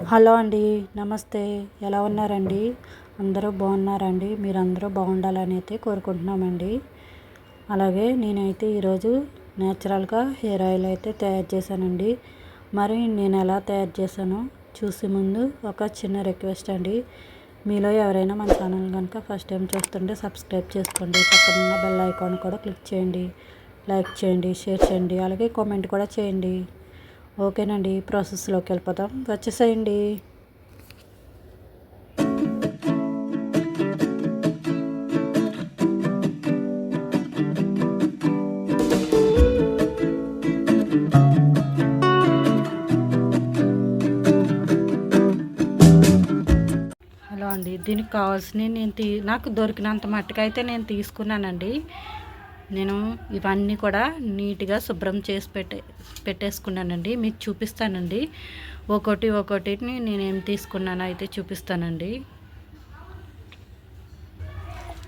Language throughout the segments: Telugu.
హలో అండి, నమస్తే. ఎలా ఉన్నారండి? అందరూ బాగున్నారండి? మీరందరూ బాగుండాలని అయితే కోరుకుంటున్నామండి. అలాగే నేనైతే ఈరోజు నేచురల్గా హెయిర్ ఆయిల్ అయితే తయారు చేశానండి. మరి నేను ఎలా తయారు చేశానో చూసే ముందు ఒక చిన్న రిక్వెస్ట్ అండి. మీలో ఎవరైనా మన ఛానల్ కనుక ఫస్ట్ టైం చూస్తుంటే సబ్స్క్రైబ్ చేసుకోండి. పక్కన ఉన్న బెల్ ఐకాన్ కూడా క్లిక్ చేయండి. లైక్ చేయండి, షేర్ చేయండి, అలాగే కామెంట్ కూడా చేయండి. ఓకేనండి, ప్రాసెస్లోకి వెళ్ళిపోతాం. వచ్చేసేయండి. హలో అండి, దీనికి కావాల్సినవి నాకు దొరికినంత మట్టుకైతే నేను తీసుకున్నానండి. నేను ఇవన్నీ కూడా నీట్గా శుభ్రం చేసి పెట్టేసుకున్నానండి. మీకు చూపిస్తానండి. ఒక్కొక్కటిని నేనేం తీసుకున్నానో అయితే చూపిస్తానండి.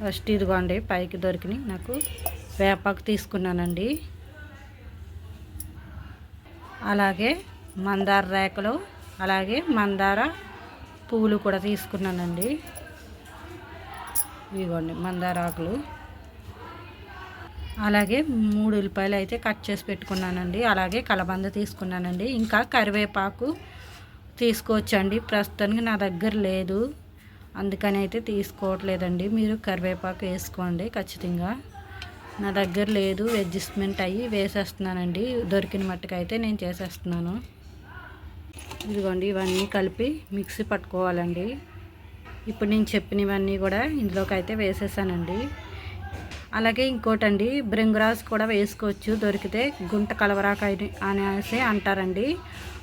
ఫస్ట్ ఇదిగోండి, పైకి దొరికినాయి నాకు వేపాకు తీసుకున్నానండి. అలాగే మందార రేకలు, అలాగే మందార పువ్వులు కూడా తీసుకున్నానండి. ఇదిగోండి మందార ఆకులు. అలాగే 3 ఉల్లిపాయలు అయితే కట్ చేసి పెట్టుకున్నానండి. అలాగే కలబంద తీసుకున్నానండి. ఇంకా కరివేపాకు తీసుకోవచ్చండి. ప్రస్తుతానికి నా దగ్గర లేదు, అందుకని అయితే తీసుకోవట్లేదండి. మీరు కరివేపాకు వేసుకోండి ఖచ్చితంగా. నా దగ్గర లేదు, అడ్జస్ట్మెంట్ అయ్యి వేసేస్తున్నానండి. దొరికిన మట్టుకైతే నేను చేసేస్తున్నాను. ఇదిగోండి, ఇవన్నీ కలిపి మిక్సీ పట్టుకోవాలండి. ఇప్పుడు నేను చెప్పినవన్నీ కూడా ఇందులోకి అయితే వేసేసానండి. అలాగే ఇంకోటండి, భృంగరాజు కూడా వేసుకోవచ్చు దొరికితే. గుంట కలవరాకు అనేసి అంటారండి,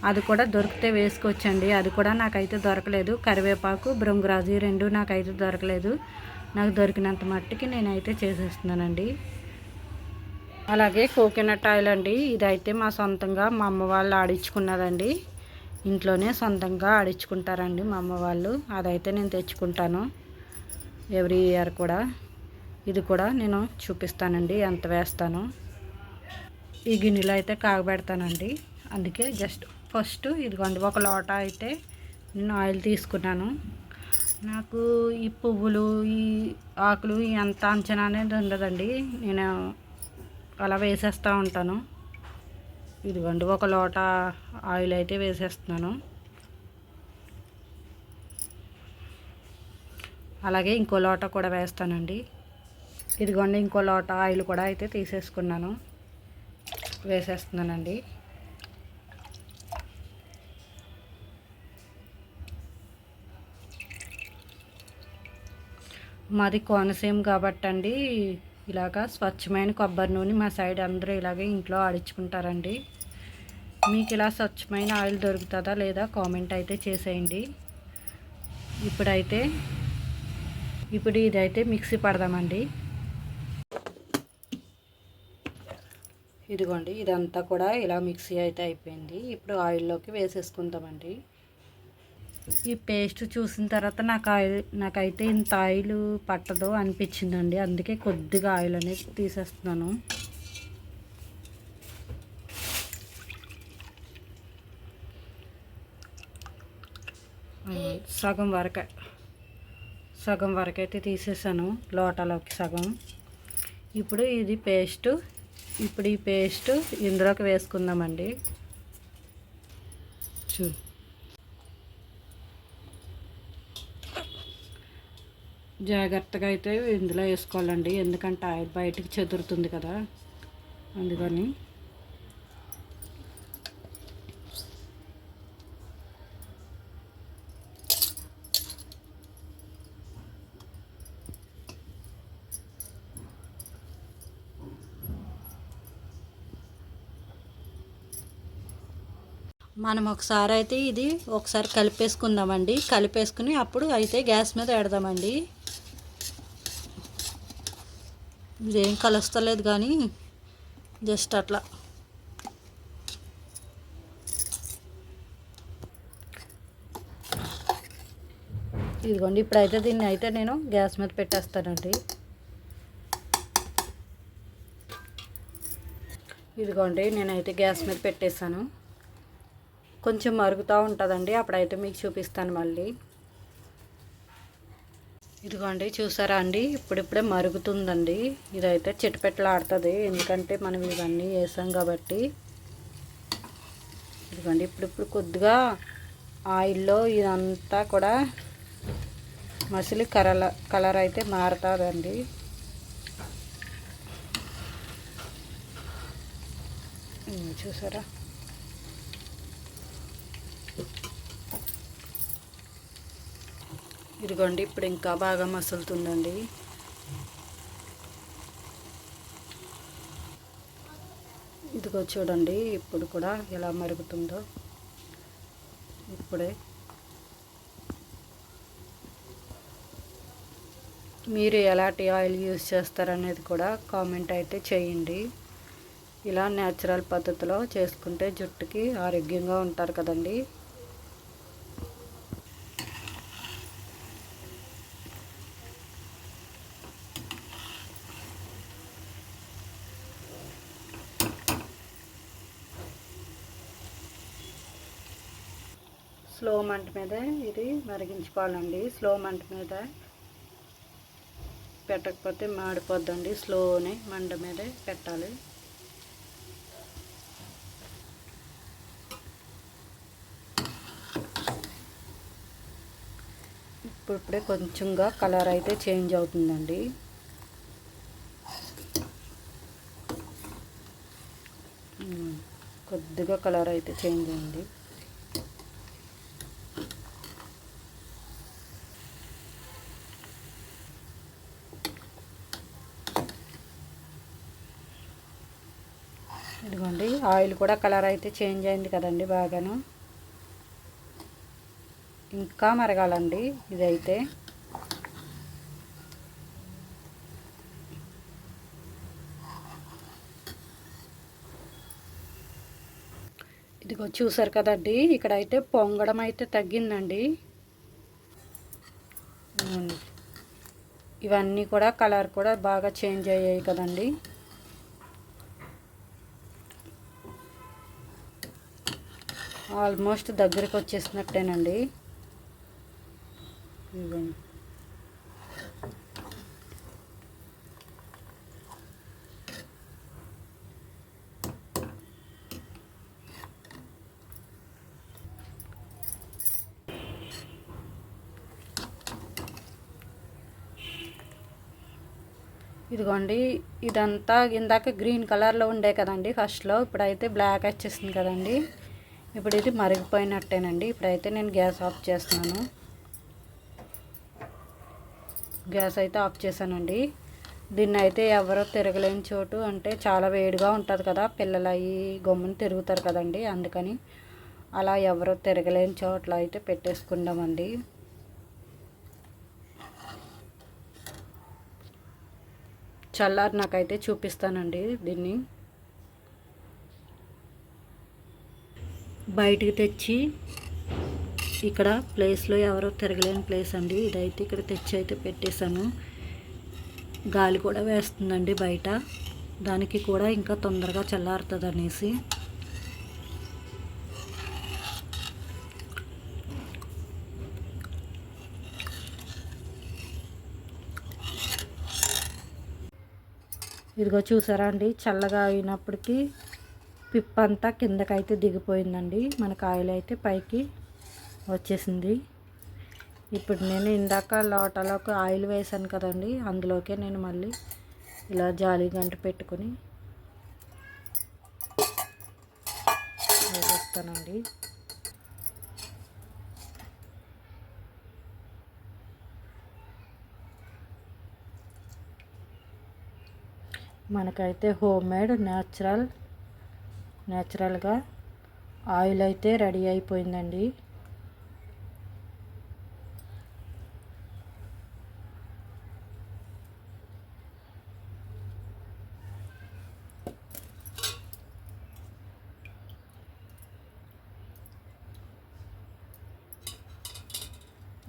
అది కూడా దొరికితే వేసుకోవచ్చండి. అది కూడా నాకైతే దొరకలేదు. కరివేపాకు, భృంగరాజు ఈ రెండు నాకైతే దొరకలేదు. నాకు దొరికినంత మట్టికి నేనైతే చేసేస్తున్నానండి. అలాగే కోకోనట్ ఆయిల్ అండి, ఇదైతే మా సొంతంగా మా అమ్మ వాళ్ళు ఆడించుకున్నదండి. ఇంట్లోనే సొంతంగా ఆడించుకుంటారండి మా అమ్మ వాళ్ళు. అదైతే నేను తెచ్చుకుంటాను ఎవ్రీ ఇయర్ కూడా. ఇది కూడా నేను చూపిస్తానండి ఎంత వేస్తానో. ఈ గిన్నెలో అయితే కాగబెడతానండి. అందుకే జస్ట్ ఫస్ట్ ఇదిగోండి, ఒక లోట అయితే నేను ఆయిల్ తీసుకున్నాను. నాకు ఈ పువ్వులు, ఈ ఆకులు ఎంత అంచనా అనేది ఉండదండి. నేను అలా వేసేస్తూ ఉంటాను. ఇదిగోండి, ఒక లోట ఆయిల్ అయితే వేసేస్తున్నాను. అలాగే ఇంకో లోట కూడా వేస్తానండి. ఇదిగోండి, ఇంకో లోట ఆయిల్ కూడా అయితే తీసేసుకున్నాను, వేసేస్తున్నానండి. మాది కోనసీమ కాబట్టి అండి, ఇలాగా స్వచ్ఛమైన కొబ్బరి నూనె మా సైడ్ అందరూ ఇలాగే ఇంట్లో ఆడించుకుంటారండి. మీకు ఇలా స్వచ్ఛమైన ఆయిల్ దొరుకుతుందా లేదా కామెంట్ అయితే చేసేయండి. ఇప్పుడు ఇదైతే మిక్సీ పడదామండి. ఇదిగోండి, ఇదంతా కూడా ఇలా మిక్సీ అయితే అయిపోయింది. ఇప్పుడు ఆయిల్లోకి వేసేసుకుందామండి. ఈ పేస్ట్ చూసిన తర్వాత నాకైతే ఇంత ఆయిల్ పట్టదు అనిపించిందండి. అందుకే కొద్దిగా ఆయిల్ అనేది తీసేస్తున్నాను. సగం వరకు అయితే తీసేసాను, లోటాలోకి సగం. ఇప్పుడు ఈ పేస్ట్ ఇందులోకి వేసుకుందామండి. జాగ్రత్తగా అయితే ఇందులో వేసుకోవాలండి, ఎందుకంటే ఆయిల్ బయటికి చెదురుతుంది కదా, అందుకని. మనం ఒకసారి కలిపేసుకుందామండి. కలిపేసుకుని అప్పుడు అయితే గ్యాస్ మీద పెడదామండి. ఇదేం కలుస్తలేదు కానీ జస్ట్ అట్లా. ఇదిగోండి, ఇప్పుడైతే దీన్ని అయితే నేను గ్యాస్ మీద పెట్టేస్తానండి. ఇదిగోండి, నేనైతే గ్యాస్ మీద పెట్టేశాను. కొంచెం మరుగుతూ ఉంటుందండి, అప్పుడైతే మీకు చూపిస్తాను మళ్ళీ. ఇదిగోండి చూసారా అండి, ఇప్పుడిప్పుడే మరుగుతుందండి. ఇదైతే చిటపెట్టలాడుతుంది, ఎందుకంటే మనం ఇవన్నీ వేసాం కాబట్టి. ఇదిగోండి ఇప్పుడు కొద్దిగా ఆయిల్లో ఇదంతా కూడా మసిలి కలర్ అయితే మారుతుందండి. చూసారా, ఇదిగోండి ఇప్పుడు ఇంకా బాగా మసులుతుందండి. ఇదిగో చూడండి ఇప్పుడు కూడా ఎలా మరుగుతుందో. ఇప్పుడే మీరు ఎలాంటి ఆయిల్ యూజ్ చేస్తారనేది కూడా కామెంట్ అయితే చేయండి. ఇలా న్యాచురల్ పద్ధతిలో చేసుకుంటే జుట్టుకి ఆరోగ్యంగా ఉంటారు కదండి. స్లో మంట మీద ఇది మరిగించుకోవాలండి. స్లో మంట మీద పెట్టకపోతే మాడిపోద్దండి, స్లోనే మంట మీదే పెట్టాలి. ఇప్పుడే కొంచెంగా కలర్ అయితే చేంజ్ అవుతుందండి. కొద్దిగా కలర్ అయితే చేంజ్ అయింది. ఇదిగోండి ఆయిల్ కూడా కలర్ అయితే చేంజ్ అయింది కదండి బాగాను. ఇంకా మరగాలండి ఇదైతే. ఇదిగో చూసారు కదండి, ఇక్కడైతే పొంగడం అయితే తగ్గిందండి. ఇవన్నీ కూడా కలర్ కూడా బాగా చేంజ్ అయ్యాయి కదండి. ఆల్మోస్ట్ దగ్గరికి వచ్చేసినట్టేనండి. ఇదిగోండి ఇదిగోండి ఇదంతా ఇందాక గ్రీన్ కలర్లో ఉండే కదండి ఫస్ట్లో, ఇప్పుడైతే బ్లాక్ వచ్చేసింది కదండి. ఇప్పుడు ఇది మరిగిపోయినట్టేనండి. ఇప్పుడైతే నేను గ్యాస్ ఆఫ్ చేస్తున్నాను. గ్యాస్ అయితే ఆఫ్ చేశానండి. దీన్ని అయితే ఎవరో తిరగలేని చోటు, అంటే చాలా వేడిగా ఉంటుంది కదా, పిల్లలు అవి గమ్మున తిరుగుతారు కదండి, అందుకని అలా ఎవరో తిరగలేని చోట్ల అయితే పెట్టేసుకుందామండి. చల్లారి నాకైతే చూపిస్తానండి. దీన్ని బయటికి తెచ్చి ఇక్కడ ప్లేస్లో ఎవరో తిరగలేని ప్లేస్ అండి, ఇదైతే ఇక్కడ తెచ్చి అయితే పెట్టేశాను. గాలి కూడా వేస్తుందండి బయట, దానికి కూడా ఇంకా తొందరగా చల్లారుతుంది అనేసి. ఇదిగో చూసారా అండి, చల్లగా అయినప్పటికీ పిప్పంతా కిందకైతే దిగిపోయిందండి, మన కాయలు అయితే పైకి వచ్చేసింది. ఇప్పుడు నేను ఇందాక లోటలోకి ఆయిల్ వేసాను కదండి, అందులోకే నేను మళ్ళీ ఇలా జాలి గంట పెట్టుకొని వేసేస్తానండి. మనకైతే హోమ్ మేడ్ న్యాచురల్గా ఆయిల్ అయితే రెడీ అయిపోయిందండి.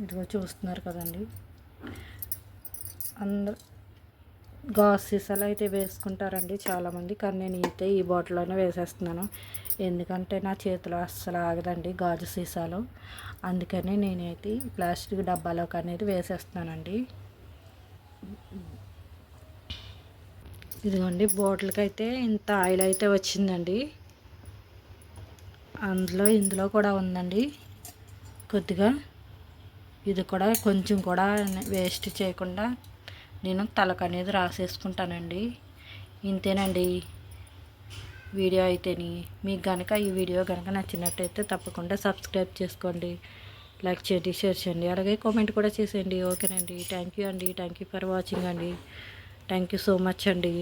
ఇదిగో చూస్తున్నారు కదండి, గాజు సీసాలు అయితే వేసుకుంటారండి చాలామంది, కానీ నేను అయితే ఈ బాటిల్లోనే వేసేస్తున్నాను. ఎందుకంటే నా చేతిలో అస్సలు ఆగదండి గాజు సీసాలు. అందుకని నేనైతే ప్లాస్టిక్ డబ్బాలోకి అనేది వేసేస్తున్నానండి. ఇదిగోండి బాటిల్కి అయితే ఇంత ఆయిల్ అయితే వచ్చిందండి. ఇందులో కూడా ఉందండి కొద్దిగా. ఇది కూడా కొంచెం కూడా వేస్ట్ చేయకుండా నేను తలకు అనేది రాసేసుకుంటానండి. ఇంతేనండి వీడియో అయితేని. మీకు కనుక ఈ వీడియో కనుక నచ్చినట్టయితే తప్పకుండా సబ్స్క్రైబ్ చేసుకోండి, లైక్ చేయండి, షేర్ చేయండి, అలాగే కామెంట్ కూడా చేసేయండి. ఓకేనండి. థ్యాంక్ యూ అండి. థ్యాంక్ యూ ఫర్ వాచింగ్ అండి. థ్యాంక్ యూ సో మచ్ అండి.